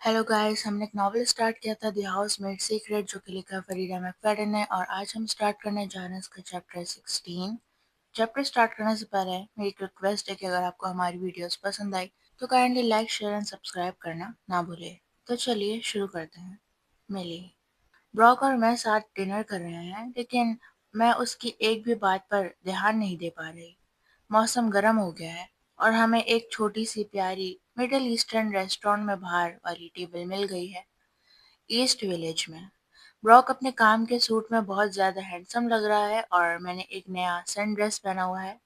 Hello guys, हमने एक novel start किया था द हाउसमेड सीक्रेट जो कि लिखा फरीदा मैकफadden ने और आज हम स्टार्ट करने जा रहे हैं इसका चैप्टर 16। चैप्टर स्टार्ट करने से पहले मेरी एक रिक्वेस्ट है कि अगर आपको हमारी वीडियोस पसंद आई तो kindly like share and subscribe करना ना भूले। तो चलिए शुरू करते हैं। मिली ब्रॉक और मैं साथ डिनर कर रहे हैं लेकिन मैं उसकी एक भी बात पर ध्यान नहीं दे पा रही। मौसम गर्म हो गया है और हमें एक छोटी सी प्यारी मिडिल ईस्टर्न रेस्टोरेंट में बाहर वाली टेबल मिल गई है, ईस्ट विलेज में। ब्रॉक अपने काम के सूट में बहुत ज्यादा हैंडसम लग रहा है और मैंने एक नया सन ड्रेस पहना हुआ है।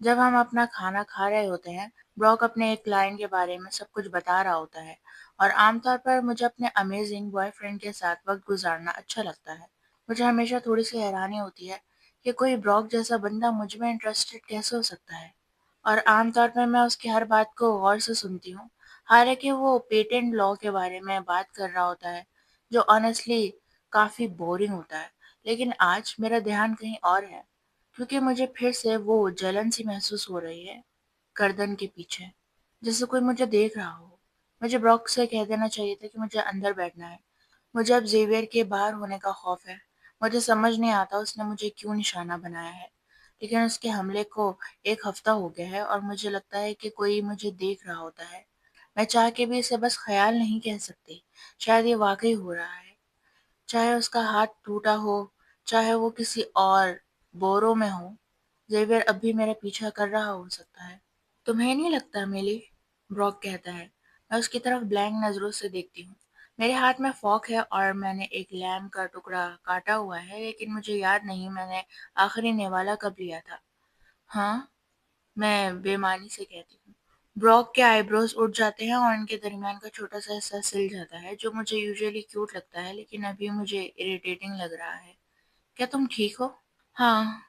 जब हम अपना खाना खा रहे होते हैं, ब्रॉक अपने एक क्लाइंट के बारे में सब कुछ बता रहा होता है और आमतौर पर मुझे अपने अमेजिंग बॉयफ्रेंड के साथ वक्त गुजारना अच्छा लगता है। मुझे हमेशा थोड़ी सी हैरानी होती है कि कोई ब्रॉक जैसा बंदा मुझ में इंटरेस्टेड कैसे हो सकता है, और आमतौर पर मैं उसकी हर बात को गौर से सुनती हूँ। हालांकि वो पेटेंट लॉ के बारे में बात कर रहा होता है जो ऑनेस्टली काफी बोरिंग होता है, लेकिन आज मेरा ध्यान कहीं और है क्योंकि मुझे फिर से वो जलन सी महसूस हो रही है गर्दन के पीछे, जैसे कोई मुझे देख रहा हो। मुझे ब्रॉक से कह देना चाहिए था कि मुझे अंदर बैठना है। मुझे अब जेवियर के बाहर होने का खौफ है। मुझे समझ नहीं आता उसने मुझे क्यों निशाना बनाया है, लेकिन उसके हमले को एक हफ्ता हो गया है और मुझे लगता है कि कोई मुझे देख रहा होता है। मैं चाह के भी इसे बस ख्याल नहीं कह सकती। शायद ये वाकई हो रहा है, चाहे उसका हाथ टूटा हो, चाहे वो किसी और बोरों में हो। जेवियर अब भी मेरा पीछा कर रहा हो सकता है। तुम्हें नहीं लगता मिली? ब्रॉक कहता है। मैं उसकी तरफ ब्लैंक नजरों से देखती हूँ। मेरे हाथ में फॉक है और मैंने एक लैम का टुकड़ा काटा हुआ है, लेकिन मुझे याद नहीं मैंने आखिरी नेवाला कब लिया था। हाँ, मैं बेईमानी से कहती हूँ। ब्रॉक के आईब्रोज उठ जाते हैं और उनके दरमियान का छोटा सा हिस्सा सिल जाता है जो मुझे यूजुअली क्यूट लगता है लेकिन अभी मुझे इरिटेटिंग लग रहा है। क्या तुम ठीक हो? हाँ,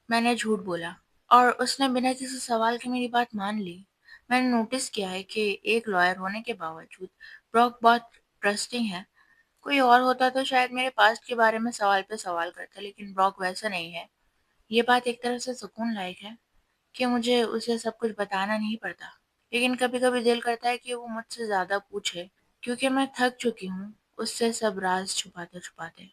मैंने झूठ बोला और उसने बिना किसी सवाल के मेरी बात मान ली। मैंने नोटिस किया है कि एक लॉयर होने के बावजूद ब्रॉक बहुत ट्रस्टिंग है। कोई और होता तो शायद मेरे पास्ट के बारे में सवाल पे सवाल करता, लेकिन ब्रॉक वैसा नहीं है। ये बात एक तरह से सुकून लायक है कि मुझे उसे सब कुछ बताना नहीं पड़ता, लेकिन कभी कभी दिल करता है कि वो मुझसे ज्यादा पूछे क्योंकि मैं थक चुकी हूँ उससे सब राज छुपाते छुपाते।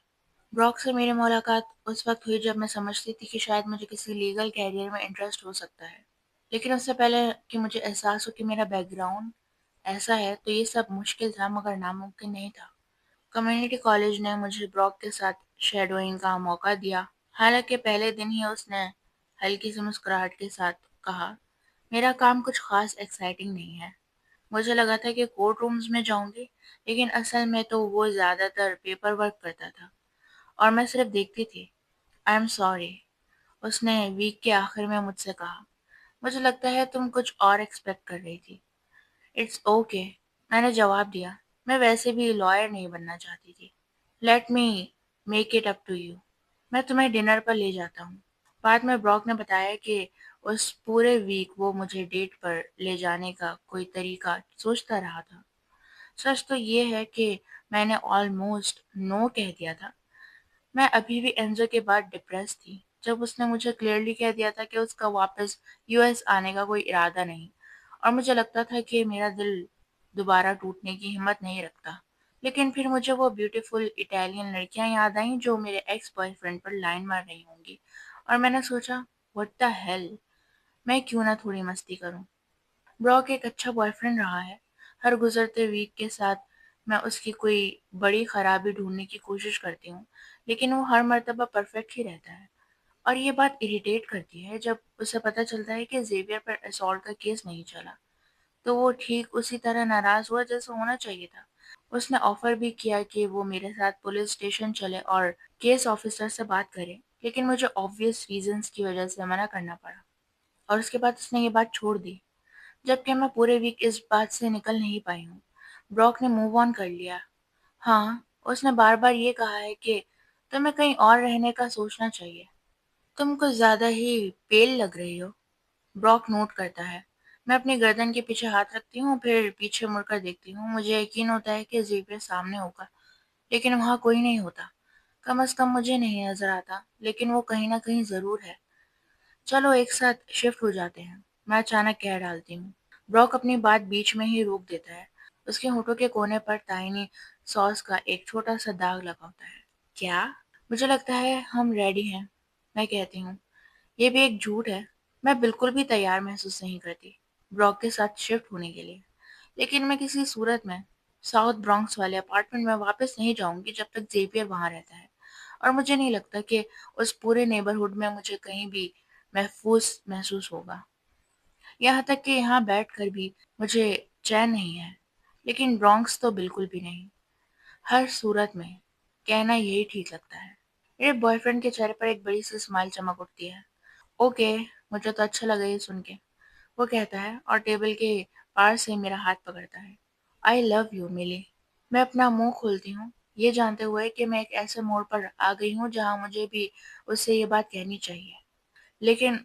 ब्रॉक से मेरी मुलाकात उस वक्त हुई जब मैं समझती थी कि शायद मुझे किसी लीगल कैरियर में इंटरेस्ट हो सकता है, लेकिन उससे पहले कि मुझे एहसास हो कि मेरा बैकग्राउंड ऐसा है तो ये सब मुश्किल था मगर नामुमकिन नहीं था। कम्युनिटी कॉलेज ने मुझे ब्रॉक के साथ शेडोइंग का मौका दिया। हालांकि पहले दिन ही उसने हल्की सी मुस्कुराहट के साथ कहा, मेरा काम कुछ खास एक्साइटिंग नहीं है। मुझे लगा था कि कोर्ट रूम्स में जाऊंगी, लेकिन असल में तो वो ज्यादातर पेपर वर्क करता था और मैं सिर्फ देखती थी। आई एम सॉरी, उसने वीक के आखिर में मुझसे कहा। मुझे लगता है तुम कुछ और एक्सपेक्ट कर रही थी। इट्स ओके, मैंने जवाब दिया। मैं वैसे भी लॉयर नहीं बनना चाहती थी। Let me make it up to you, मैं तुम्हें डिनर पर ले जाता हूँ। बाद में ब्रॉक ने बताया कि उस पूरे वीक वो मुझे डेट पर ले जाने का कोई तरीका सोचता रहा था। सच तो ये है कि मैंने ऑलमोस्ट नो कह दिया था। मैं अभी भी एंजो के बाद डिप्रेस थी जब उसने मुझे क्लियरली कह दिया था कि उसका वापस यूएस आने का कोई इरादा नहीं, और मुझे लगता था कि मेरा दिल दोबारा टूटने की हिम्मत नहीं रखता। लेकिन फिर मुझे वो ब्यूटीफुल इटालियन लड़कियां याद आईं जो मेरे एक्स बॉयफ्रेंड पर लाइन मार रही होंगी, और मैंने सोचा व्हाट द हेल, मैं क्यों ना थोड़ी मस्ती करूं। ब्रॉक एक अच्छा बॉयफ्रेंड रहा है। हर गुजरते वीक के साथ मैं उसकी कोई बड़ी खराबी ढूंढने की कोशिश करती हूँ, लेकिन वो हर मर्तबा परफेक्ट ही रहता है। और ये बात इरिटेट करती है जब उसे पता चलता है कि जेवियर पर असॉल्ट का केस नहीं चला, तो वो ठीक उसी तरह नाराज हुआ जैसा होना चाहिए था। उसने ऑफर भी किया कि वो मेरे साथ पुलिस स्टेशन चले और केस ऑफिसर से बात करे, लेकिन मुझे ऑब्वियस रीजंस की वजह से मना करना पड़ा और उसके बाद उसने ये बात छोड़ दी, जबकि मैं पूरे वीक इस बात से निकल नहीं पाई हूँ। ब्रॉक ने मूव ऑन कर लिया। हाँ, उसने बार बार ये कहा है कि तुम्हें कहीं और रहने का सोचना चाहिए। तुम कुछ ज्यादा ही पेल लग रही हो, ब्रॉक नोट करता है। मैं अपनी गर्दन के पीछे हाथ रखती हूँ फिर पीछे मुड़कर देखती हूँ। मुझे यकीन होता है कि जेवियर सामने होगा, लेकिन वहां कोई नहीं होता। कम से कम मुझे नहीं नजर आता, लेकिन वो कहीं ना कहीं जरूर है। चलो एक साथ शिफ्ट हो जाते हैं, मैं अचानक कह डालती हूँ। ब्रॉक अपनी बात बीच में ही रोक देता है। اس کے ہونٹوں کے کونے پر تائنی ساس کا ایک چھوٹا سا داغ لگا ہوتا ہے۔ کیا؟ مجھے لگتا ہے ہم ریڈی ہیں، میں کہتی ہوں۔ یہ بھی ایک جھوٹ ہے۔ میں بالکل بھی تیار محسوس نہیں کرتی براک کے ساتھ شفٹ ہونے کے لیے، لیکن میں کسی صورت میں ساؤتھ برانکس والے اپارٹمنٹ میں واپس نہیں جاؤں گی جب تک زیویئر وہاں رہتا ہے، اور مجھے نہیں لگتا کہ اس پورے نیبرہڈ میں مجھے کہیں بھی محفوظ محسوس ہوگا۔ یہاں تک کہ یہاں بیٹھ کر بھی مجھے چین نہیں ہے، لیکن برانکس تو بالکل بھی نہیں۔ ہر صورت میں کہنا یہی ٹھیک لگتا ہے۔ میرے بوائے فرینڈ کے چہرے پر ایک بڑی سی اسمائل چمک اٹھتی ہے۔ اوکے، مجھے تو اچھا لگا یہ سن کے، وہ کہتا ہے اور ٹیبل کے پار سے میرا ہاتھ پکڑتا ہے۔ آئی لو یو ملی۔ میں اپنا منہ کھولتی ہوں، یہ جانتے ہوئے کہ میں ایک ایسے موڑ پر آ گئی ہوں جہاں مجھے بھی اس سے یہ بات کہنی چاہیے، لیکن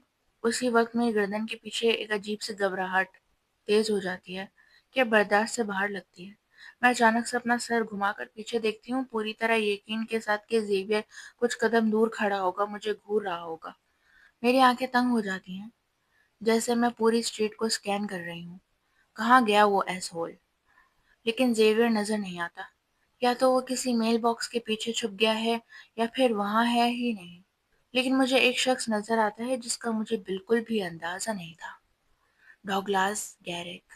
اسی وقت میری گردن کے پیچھے ایک عجیب سی گھبراہٹ تیز ہو جاتی ہے کہ برداشت سے باہر لگتی ہے۔ میں اچانک سے اپنا سر گھما کر پیچھے دیکھتی ہوں، پوری طرح یقین کے ساتھ کہ زیویئر کچھ قدم دور کھڑا ہوگا، مجھے گھور رہا ہوگا۔ میری آنکھیں تنگ ہو جاتی ہیں، جیسے میں پوری اسٹریٹ کو اسکین کر رہی ہوں۔ کہاں گیا وہ ایس ہول؟ لیکن زیویئر نظر نہیں آتا۔ یا تو وہ کسی میل باکس کے پیچھے چھپ گیا ہے یا پھر وہاں ہے ہی نہیں۔ لیکن مجھے ایک شخص نظر آتا ہے جس کا مجھے بالکل بھی اندازہ نہیں تھا۔ ڈاگلاس گیرک۔